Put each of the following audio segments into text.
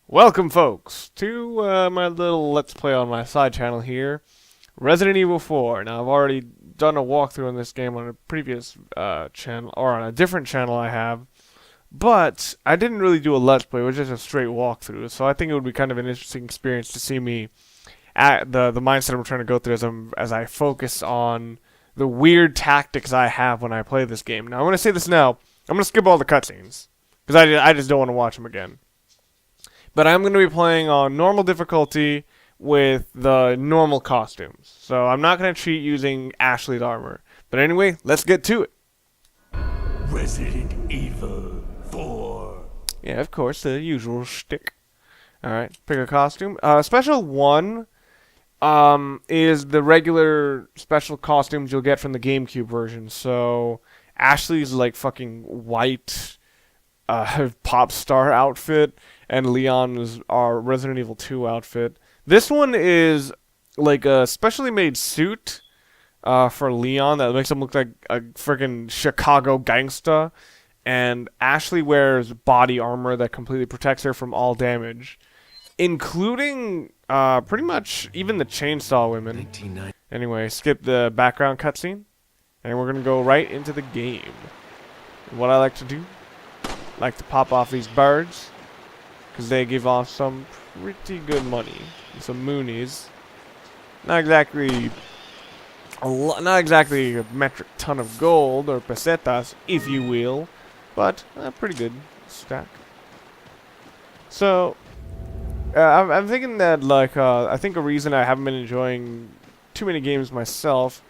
Welcome, folks, to my little Let's Play on my side channel here, Resident Evil 4. Now, I've already done a walkthrough on this game on a previous channel, or on a different channel I have, but I didn't really do a Let's Play, it was just a straight walkthrough, so I think it would be kind of an interesting experience to see me at the mindset I'm trying to go through as I focus on the weird tactics I have when I play this game. Now, I'm going to say this now, I'm going to skip all the cutscenes, because I just don't want to watch them again. But I'm going to be playing on normal difficulty with the normal costumes. So I'm not going to cheat using Ashley's armor. But anyway, let's get to it. Resident Evil 4. Yeah, of course, the usual shtick. Alright, pick a costume. Special 1 is the regular special costumes you'll get from the GameCube version. So Ashley's like fucking white pop star outfit, and Leon's our Resident Evil 2 outfit. This one is like a specially made suit for Leon that makes him look like a freaking Chicago gangsta, and Ashley wears body armor that completely protects her from all damage, including pretty much even the chainsaw women. Anyway, skip the background cutscene, and we're gonna go right into the game. What I like to do, like to pop off these birds, because they give off some pretty good money, some moonies. Not exactly a metric ton of gold or pesetas, if you will, but a pretty good stack. So I'm thinking that I think a reason I haven't been enjoying too many games myself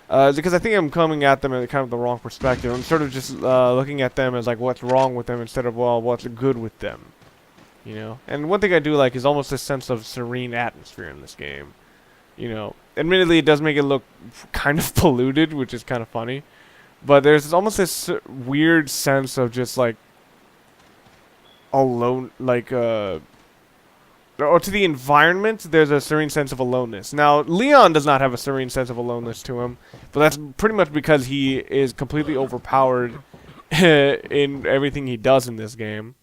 is because I think I'm coming at them in kind of the wrong perspective. I'm sort of just looking at them as like what's wrong with them instead of, well, what's good with them. You know? And one thing I do like is almost this sense of serene atmosphere in this game. You know, admittedly it does make it look kind of polluted, which is kind of funny. But there's almost this weird sense of just like alone, like or to the environment, there's a serene sense of aloneness. Now, Leon does not have a serene sense of aloneness to him, but that's pretty much because he is completely overpowered in everything he does in this game.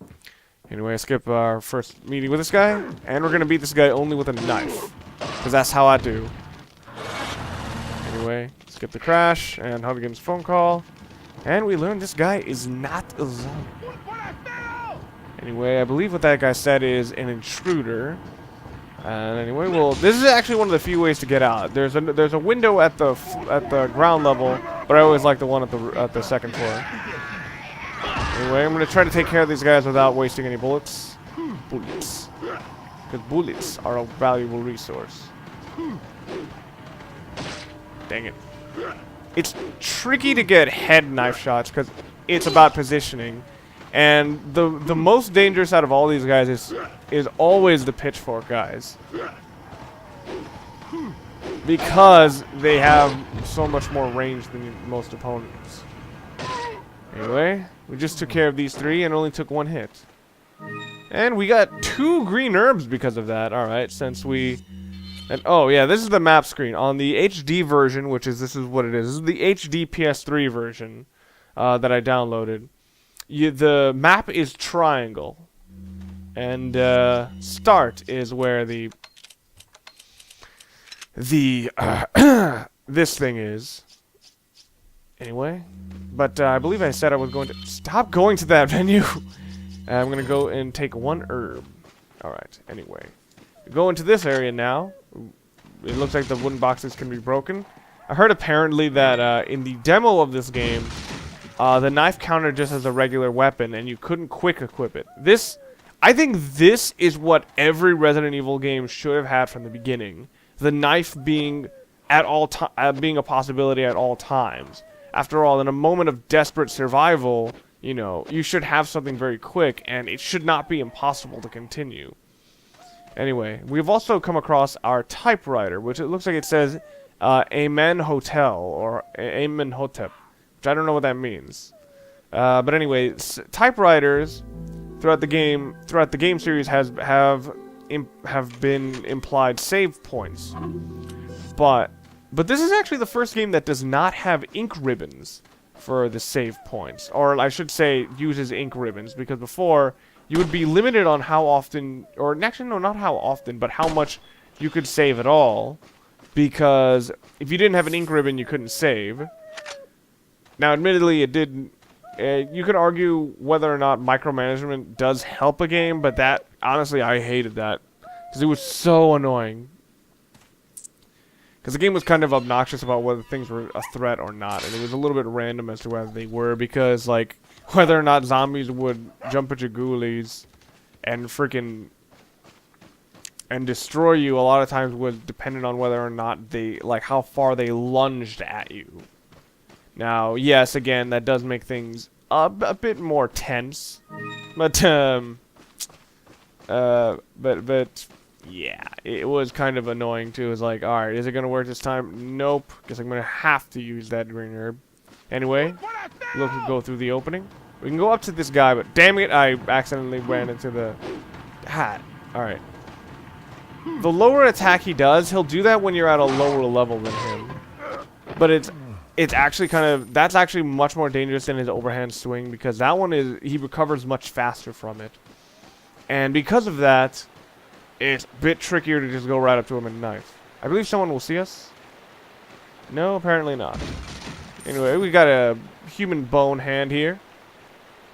Anyway, I skip our first meeting with this guy, and we're gonna beat this guy only with a knife, because that's how I do. Anyway, skip the crash, and Hubbigan's phone call, and we learn this guy is not a zombie. Anyway, I believe what that guy said is an intruder. And anyway, well, this is actually one of the few ways to get out. There's a window at the ground level, but I always like the one at the second floor. Anyway, I'm gonna try to take care of these guys without wasting any bullets. Bullets, because bullets are a valuable resource. Dang it! It's tricky to get head knife shots because it's about positioning. And the most dangerous out of all these guys is always the pitchfork guys, because they have so much more range than most opponents. Anyway, we just took care of these three and only took one hit, and we got 2 green herbs because of that. All right, oh yeah, this is the map screen on the HD version, this is what it is. This is the HD PS3 version that I downloaded. The map is triangle, and start is where the this thing is. Anyway, but I believe I said I was going to stop going to that venue. I'm gonna go and take 1 herb. All right. Anyway, go into this area now. It looks like the wooden boxes can be broken. I heard apparently that in the demo of this game, the knife counter just has a regular weapon, and you couldn't quick equip it. I think this is what every Resident Evil game should have had from the beginning. The knife being being a possibility at all times. After all, in a moment of desperate survival, you know, you should have something very quick, and it should not be impossible to continue. Anyway, we've also come across our typewriter, which it looks like it says Amen Hotel or Amen Hotep. I don't know what that means, but anyway, typewriters throughout the game series have been implied save points, but this is actually the first game that does not have ink ribbons for the save points, or I should say uses ink ribbons, because before you would be limited on how often, or actually no, not how often, but how much you could save at all. Because if you didn't have an ink ribbon, you couldn't save. Now, admittedly, it did. You could argue whether or not micromanagement does help a game, but that, honestly, I hated that. Because it was so annoying. Because the game was kind of obnoxious about whether things were a threat or not. And it was a little bit random as to whether they were. Because, like, whether or not zombies would jump at your ghoulies and freaking... and destroy you a lot of times was dependent on whether or not they, like, how far they lunged at you. Now, yes, again, that does make things a bit more tense, but yeah, it was kind of annoying too. It was like, all right, is it gonna work this time? Nope. Guess I'm gonna have to use that green herb. Anyway, look, we go through the opening. We can go up to this guy, but damn it, I accidentally ran into the hat. All right. The lower attack he does, he'll do that when you're at a lower level than him. But it's actually kind of, that's actually much more dangerous than his overhand swing, because that one is, he recovers much faster from it. And because of that, it's a bit trickier to just go right up to him and knife. I believe someone will see us. No, apparently not. Anyway, we got a human bone hand here.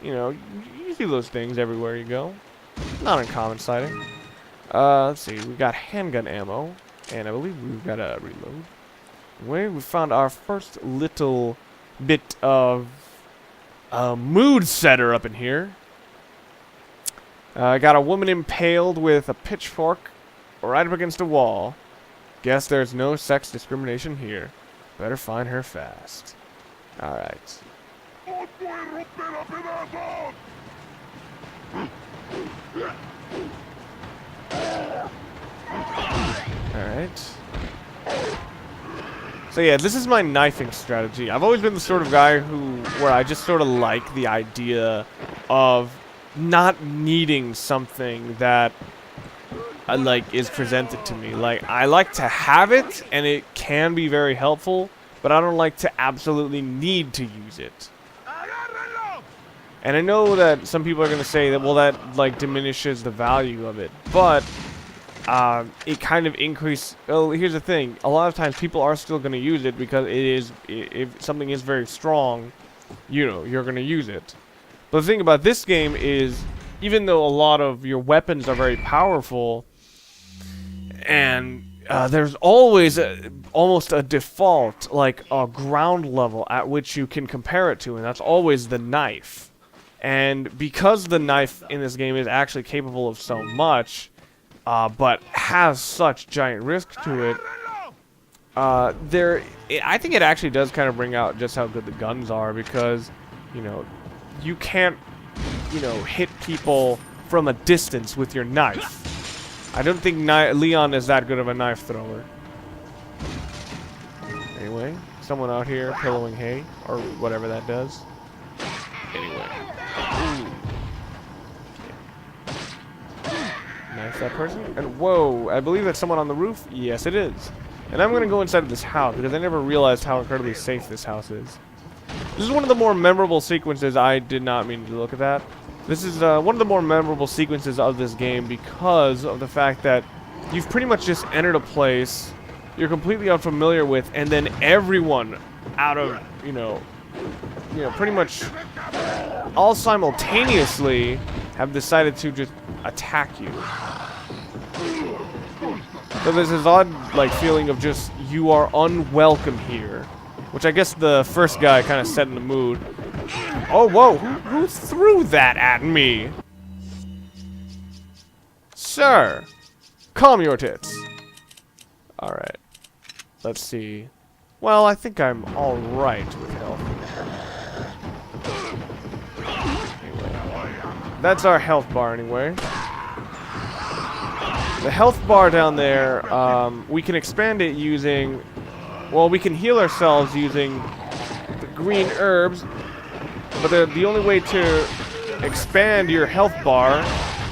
You know, you see those things everywhere you go. Not uncommon sighting. Let's see, we got handgun ammo, and I believe we've got a reload. Anyway, we found our first little bit of mood setter up in here. Got a woman impaled with a pitchfork right up against a wall. Guess there's no sex discrimination here. Better find her fast. Alright. Alright. So yeah, this is my knifing strategy. I've always been the sort of guy where I just sort of like the idea of not needing something that is presented to me. Like, I like to have it, and it can be very helpful, but I don't like to absolutely need to use it. And I know that some people are going to say that, well, that, like, diminishes the value of it. But, it kind of increases... Well, here's the thing. A lot of times people are still going to use it because it is... If something is very strong, you know, you're going to use it. But the thing about this game is, even though a lot of your weapons are very powerful, and there's always almost a default, like a ground level at which you can compare it to, and that's always the knife. And because the knife in this game is actually capable of so much, but has such giant risk to it, I think it actually does kind of bring out just how good the guns are, because, you know, you can't, you know, hit people from a distance with your knife. I don't think Leon is that good of a knife thrower. Anyway, someone out here pillowing hay, or whatever that does. Anyway. Ooh. Knife that person. And whoa, I believe that's someone on the roof? Yes, it is. And I'm going to go inside of this house, because I never realized how incredibly safe this house is. This is one of the more memorable sequences. I did not mean to look at that. This is one of the more memorable sequences of this game because of the fact that you've pretty much just entered a place you're completely unfamiliar with, and then everyone out of, you know, pretty much all simultaneously have decided to just attack you. So there's this odd, like, feeling of just, you are unwelcome here. Which I guess the first guy kind of set in the mood. Oh, whoa, who threw that at me? Sir, calm your tits. Alright, let's see. Well, I think I'm alright with health. Anyway, that's our health bar anyway. The health bar down there, we can expand it using... Well, we can heal ourselves using the green herbs, but the only way to expand your health bar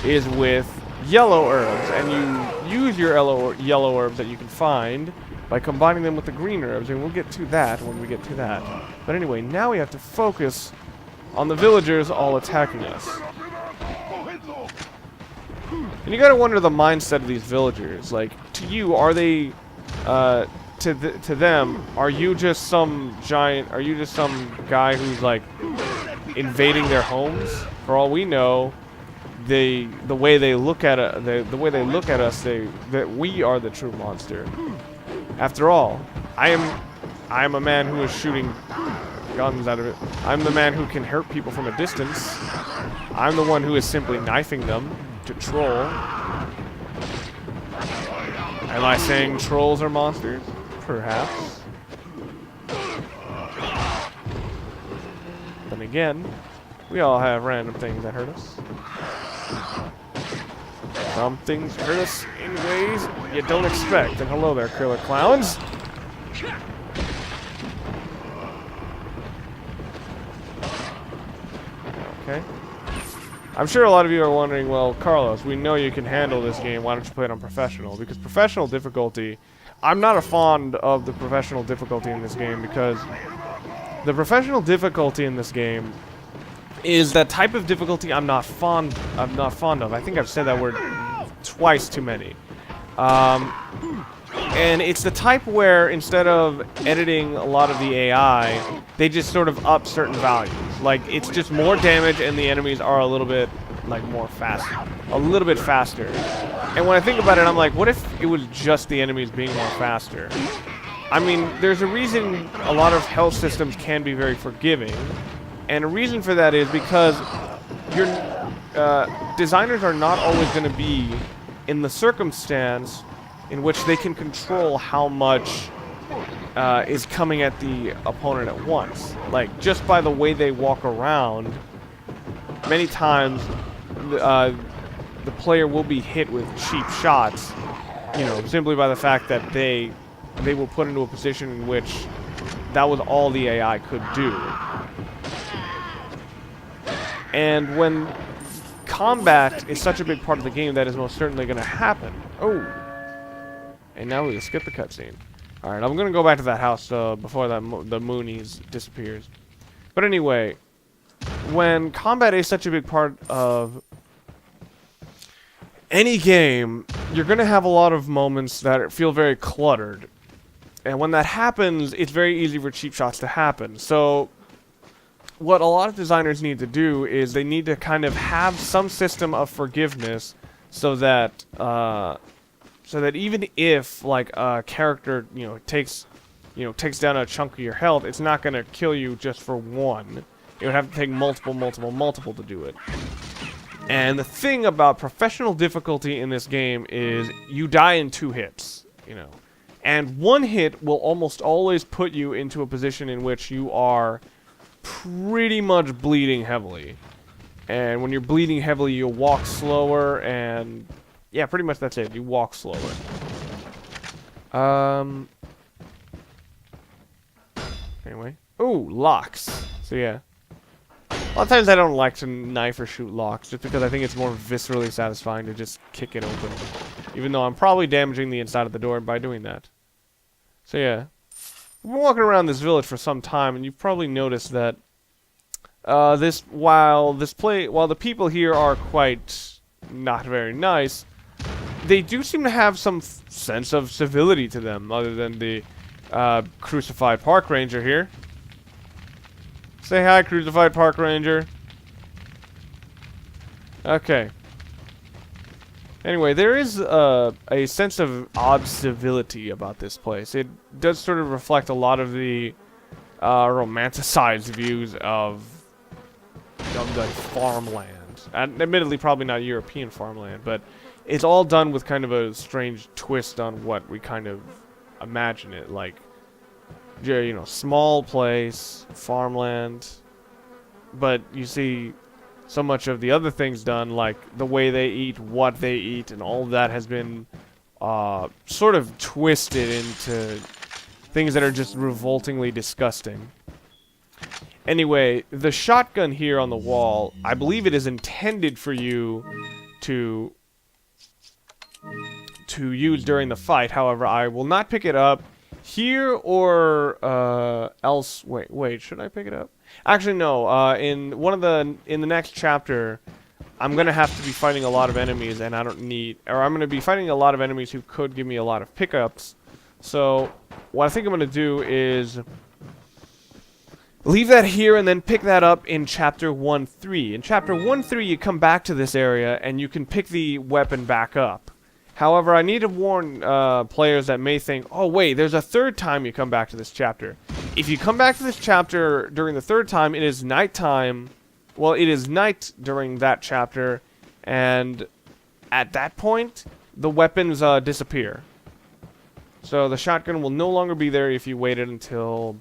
is with yellow herbs, and you use your yellow herbs that you can find by combining them with the green herbs, and we'll get to that when we get to that. But anyway, now we have to focus on the villagers all attacking us. And you gotta wonder the mindset of these villagers. Like, to you, are they, to them, are you just some guy who's like invading their homes? For all we know, the way they look at the way they look at us, that we are the true monster. After all, I am a man who is shooting guns out of it. I'm the man who can hurt people from a distance. I'm the one who is simply knifing them to troll. Am I saying trolls are monsters? Perhaps. Then again, we all have random things that hurt us. Some things hurt us in ways you don't expect. And hello there, killer clowns. Okay. I'm sure a lot of you are wondering, well, Carlos, we know you can handle this game. Why don't you play it on professional? Because professional difficulty, I'm not a fond of the professional difficulty in this game, because the professional difficulty in this game is that type of difficulty I'm not fond of. I think I've said that word twice too many. And it's the type where instead of editing a lot of the AI, they just sort of up certain values. Like, it's just more damage and the enemies are a little bit, like, a little bit faster. And when I think about it, I'm like, what if it was just the enemies being more faster? I mean, there's a reason a lot of health systems can be very forgiving. And a reason for that is because your designers are not always going to be in the circumstance in which they can control how much is coming at the opponent at once. Like, just by the way they walk around, many times the player will be hit with cheap shots, you know, simply by the fact that they will put into a position in which that was all the AI could do. And when combat is such a big part of the game, that is most certainly going to happen. Oh. And now we'll skip the cutscene. Alright, I'm going to go back to that house before the Moonies disappears. But anyway, when combat is such a big part of any game, you're going to have a lot of moments that feel very cluttered. And when that happens, it's very easy for cheap shots to happen. So what a lot of designers need to do is they need to kind of have some system of forgiveness so that even if, like, a character, takes down a chunk of your health, it's not going to kill you just for one. It would have to take multiple to do it. And the thing about professional difficulty in this game is you die in 2 hits, And one hit will almost always put you into a position in which you are pretty much bleeding heavily. And when you're bleeding heavily, you'll walk slower, and yeah, pretty much that's it. You walk slower. Anyway. Ooh, locks. So yeah. A lot of times I don't like to knife or shoot locks, just because I think it's more viscerally satisfying to just kick it open. Even though I'm probably damaging the inside of the door by doing that. So yeah. We've been walking around this village for some time, and you've probably noticed that while the people here are quite not very nice, they do seem to have some sense of civility to them, other than the crucified park ranger here. Say hi, crucified park ranger. Okay. Anyway, there is a sense of odd civility about this place. It does sort of reflect a lot of the romanticized views of the farmland. And admittedly, probably not European farmland, but it's all done with kind of a strange twist on what we kind of imagine it. Like, small place, farmland, but you see so much of the other things done, like the way they eat, what they eat, and all of that has been sort of twisted into things that are just revoltingly disgusting. Anyway, the shotgun here on the wall, I believe it is intended for you to use during the fight. However, I will not pick it up here or else. Wait, should I pick it up? Actually, no. In the next chapter, I'm gonna have to be fighting a lot of enemies, and I don't need, or I'm gonna be fighting a lot of enemies who could give me a lot of pickups. So what I think I'm gonna do is leave that here and then pick that up in Chapter 1-3. In Chapter 1-3, you come back to this area and you can pick the weapon back up. However, I need to warn players that may think, oh wait, there's a third time you come back to this chapter. If you come back to this chapter during the third time, it is nighttime. Well, it is night during that chapter, and at that point, the weapons disappear. So the shotgun will no longer be there if you waited until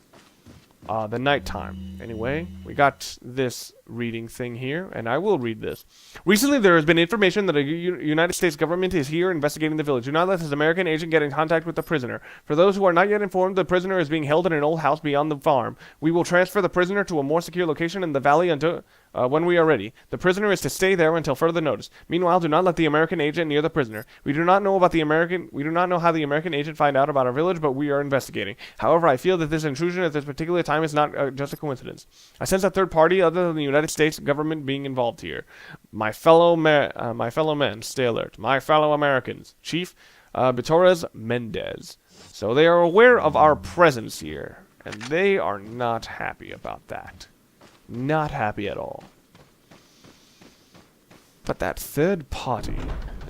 the nighttime. Anyway, we got this reading thing here, and I will read this. Recently, there has been information that the United States government is here investigating the village. Do not let this American agent get in contact with the prisoner. For those who are not yet informed, the prisoner is being held in an old house beyond the farm. We will transfer the prisoner to a more secure location in the valley until when we are ready. The prisoner is to stay there until further notice. Meanwhile, do not let the American agent near the prisoner. We do not know how the American agent find out about our village, but we are investigating. However, I feel that this intrusion at this particular time is not just a coincidence. I sense a third party other than the United States government being involved here. My fellow men, stay alert. My fellow Americans, Chief Torres Mendez. So they are aware of our presence here, and they are not happy about that. Not happy at all. But that third party,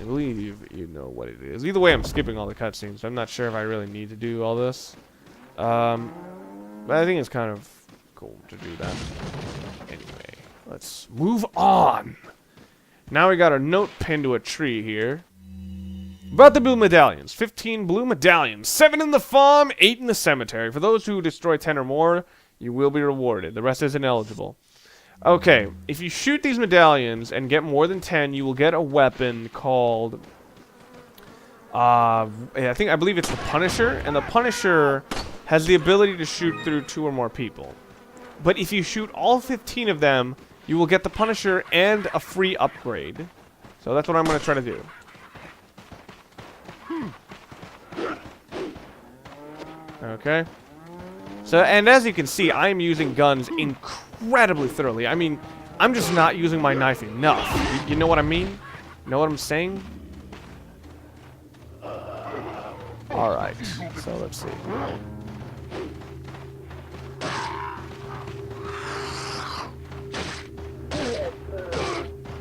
I believe you know what it is. Either way, I'm skipping all the cutscenes. I'm not sure if I really need to do all this. But I think it's kind of cool to do that. Anyway, let's move on. Now we got a note pinned to a tree here. About the blue medallions. 15 blue medallions. 7 in the farm, 8 in the cemetery. For those who destroy 10 or more, you will be rewarded. The rest is ineligible. Okay, if you shoot these medallions and get more than 10, you will get a weapon called... I believe it's the Punisher. And the Punisher has the ability to shoot through 2 or more people. But if you shoot all 15 of them, you will get the Punisher and a free upgrade. So that's what I'm going to try to do. Okay. So, and as you can see, I'm using guns incredibly thoroughly. I mean, I'm just not using my knife enough. You know what I mean? Know what I'm saying? Alright, so let's see.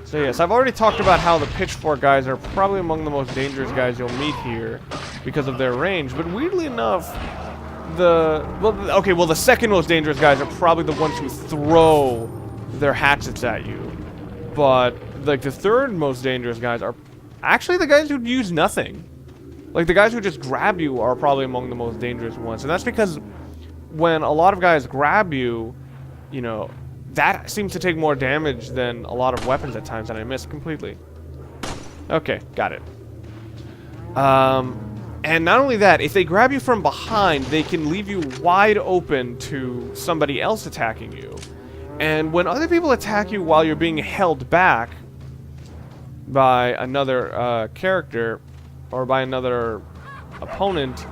So yes, I've already talked about how the pitchfork guys are probably among the most dangerous guys you'll meet here because of their range, but weirdly enough, the second most dangerous guys are probably the ones who throw their hatchets at you. But like the third most dangerous guys are actually the guys who use nothing. Like the guys who just grab you are probably among the most dangerous ones. And that's because when a lot of guys grab you, you know, that seems to take more damage than a lot of weapons at times, and I missed completely. Okay, got it. And not only that, if they grab you from behind, they can leave you wide open to somebody else attacking you. And when other people attack you while you're being held back by another character or by another opponent,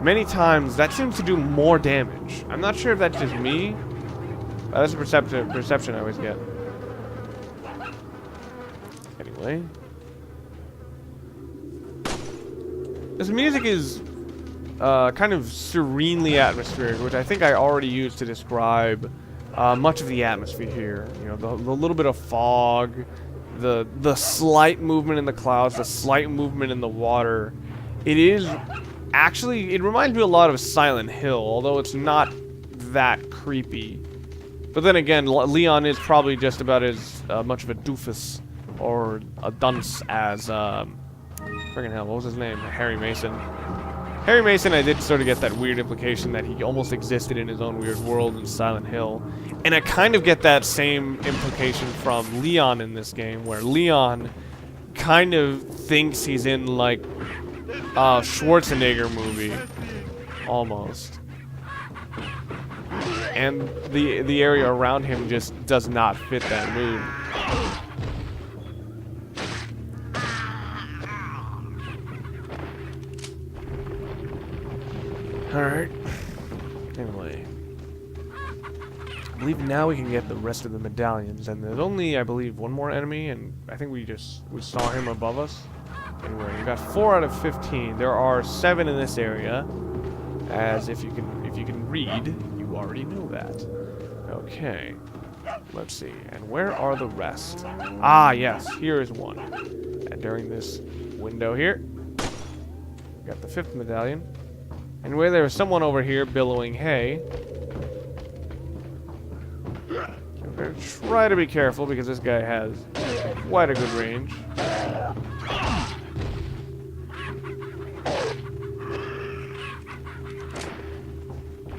many times that seems to do more damage. I'm not sure if that's just me. That's a perception I always get. Anyway. This music is kind of serenely atmospheric, which I think I already used to describe much of the atmosphere here. You know, the little bit of fog, the slight movement in the clouds, the slight movement in the water. It is actually, it reminds me a lot of Silent Hill, although it's not that creepy. But then again, Leon is probably just about as much of a doofus or a dunce as, friggin' hell, what was his name? Harry Mason. Harry Mason, I did sort of get that weird implication that he almost existed in his own weird world in Silent Hill. And I kind of get that same implication from Leon in this game, where Leon kind of thinks he's in, like, a Schwarzenegger movie. Almost. And the area around him just does not fit that mood. Alright. Anyway. believe now we can get the rest of the medallions, and there's only, I believe, one more enemy, and I think we saw him above us. Anyway, we got 4 out of 15. There are 7 in this area, as if you can read, you already know that. Okay, let's see. And where are the rest? Ah, yes, here is one. And during this window here, we got the 5th medallion. Anyway, there was someone over here billowing hay. I'm gonna try to be careful because this guy has quite a good range.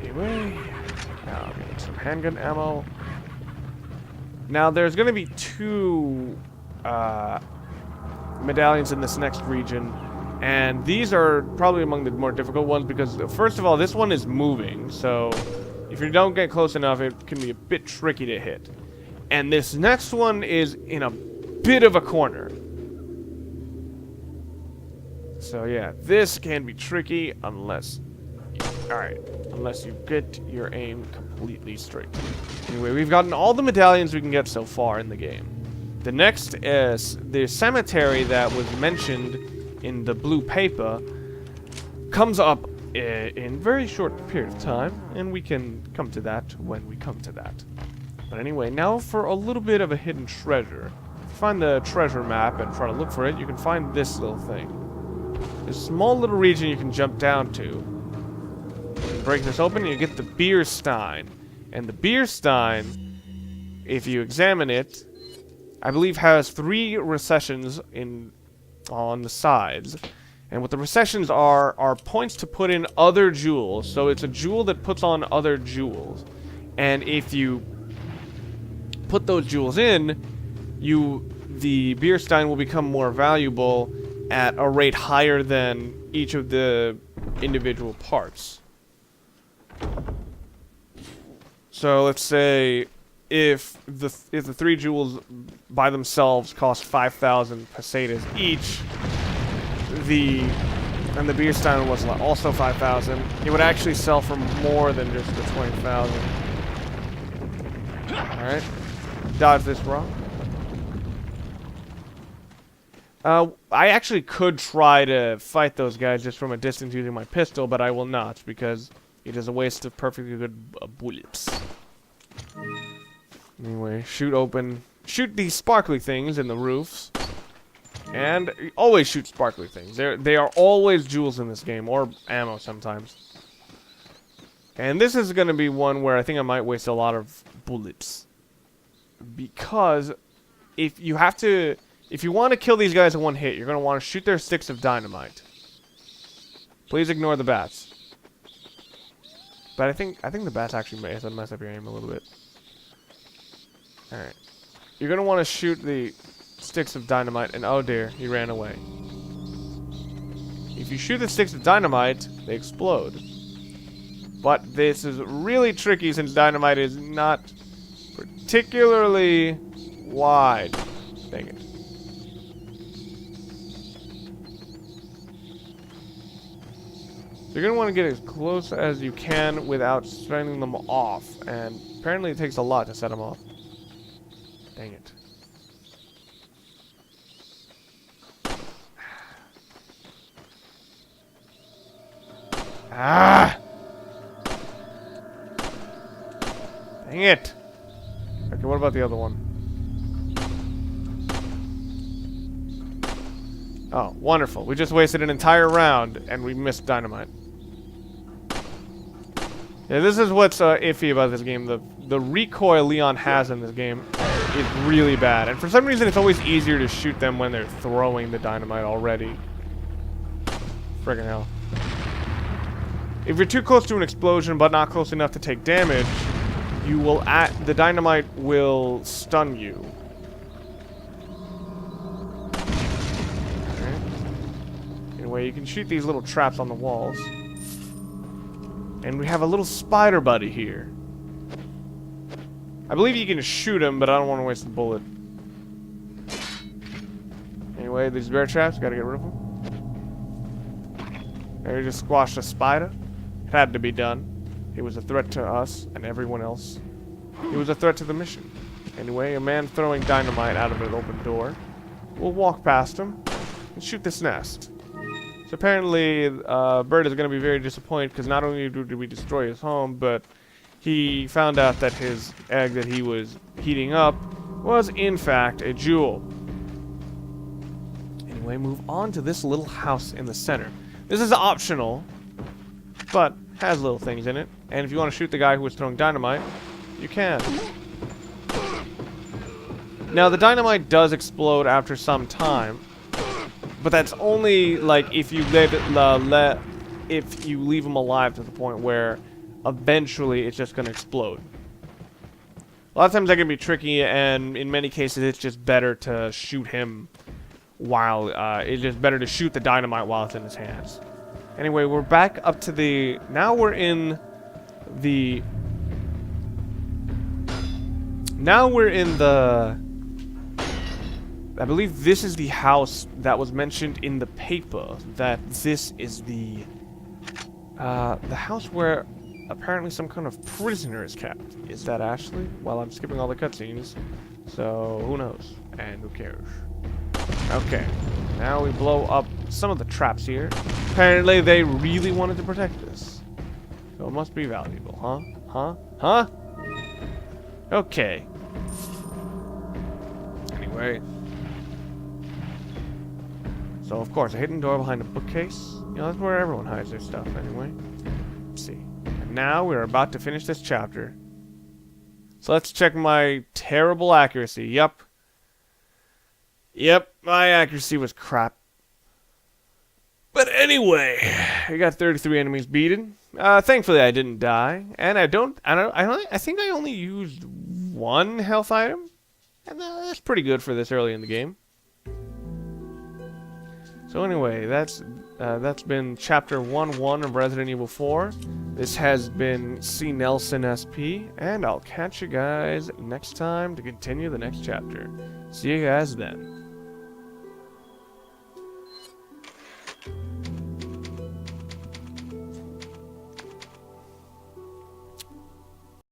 Anyway, now I'm getting some handgun ammo. Now there's gonna be 2 medallions in this next region, and these are probably among the more difficult ones because, first of all, this one is moving, so if you don't get close enough, it can be a bit tricky to hit. And this next one is in a bit of a corner. So yeah, this can be tricky unless you get your aim completely straight. Anyway, we've gotten all the medallions we can get so far in the game. The next is the cemetery that was mentioned in the blue paper comes up in very short period of time, and we can come to that when we come to that. But anyway, now for a little bit of a hidden treasure. If you find the treasure map and try to look for it, you can find this little thing. This small little region you can jump down to. Break this open and you get the beer stein. And the beer stein, if you examine it, I believe has 3 recessions on the sides. And what the recessions are points to put in other jewels. So it's a jewel that puts on other jewels. And if you put those jewels in, the beer stein will become more valuable at a rate higher than each of the individual parts. So let's say if the 3 jewels by themselves cost 5,000 pesetas each, and the beer stein was also 5,000, it would actually sell for more than just the 20,000. All right, dodge this rock. I actually could try to fight those guys just from a distance using my pistol, but I will not because it is a waste of perfectly good bullets. Anyway, shoot these sparkly things in the roofs. And always shoot sparkly things. They are always jewels in this game, or ammo sometimes. And this is going to be one where I think I might waste a lot of bullets. Because if you want to kill these guys in one hit, you're going to want to shoot their sticks of dynamite. Please ignore the bats. But I think the bats actually may mess up your aim a little bit. Alright. You're going to want to shoot the sticks of dynamite, and oh dear, he ran away. If you shoot the sticks of dynamite, they explode. But this is really tricky since dynamite is not particularly wide. Dang it. You're going to want to get as close as you can without setting them off. And apparently it takes a lot to set them off. Dang it. Ah! Dang it. Okay, what about the other one? Oh, wonderful. We just wasted an entire round and we missed dynamite. Yeah, this is what's iffy about this game. The recoil Leon has in this game is really bad. And for some reason, it's always easier to shoot them when they're throwing the dynamite already. Friggin' hell. If you're too close to an explosion but not close enough to take damage, the dynamite will stun you. Okay. Anyway, you can shoot these little traps on the walls. And we have a little spider buddy here. I believe you can shoot him, but I don't want to waste the bullet. Anyway, these bear traps, gotta get rid of them. There, just squashed a spider. It had to be done. It was a threat to us and everyone else. he was a threat to the mission. Anyway, a man throwing dynamite out of an open door. We'll walk past him and shoot this nest. So apparently, Bird is going to be very disappointed because not only did we destroy his home, but he found out that his egg that he was heating up was in fact a jewel. Anyway, move on to this little house in the center. This is optional, but has little things in it. And if you want to shoot the guy who was throwing dynamite, you can. Now, the dynamite does explode after some time, but that's only like if you if you leave him alive to the point where eventually it's just going to explode. A lot of times that can be tricky, and in many cases it's just better to shoot him while it's just better to shoot the dynamite while it's in his hands. Anyway, we're back up to the now we're in the I believe this is the house that was mentioned in the paper, that this is the house where apparently some kind of prisoner is kept. Is that Ashley? Well, I'm skipping all the cutscenes, so who knows? And who cares? Okay, now we blow up some of the traps here. Apparently they really wanted to protect this. So it must be valuable, huh? Huh? Okay. Anyway. So, of course, a hidden door behind a bookcase. You know, that's where everyone hides their stuff, anyway. Let's see. And now we're about to finish this chapter. So let's check my terrible accuracy. Yep, my accuracy was crap. But anyway, I got 33 enemies beaten. Thankfully, I didn't die, and I think I only used one health item, and that's pretty good for this early in the game. So anyway, that's been Chapter 1-1 of Resident Evil 4. This has been C. Nelson SP, and I'll catch you guys next time to continue the next chapter. See you guys then.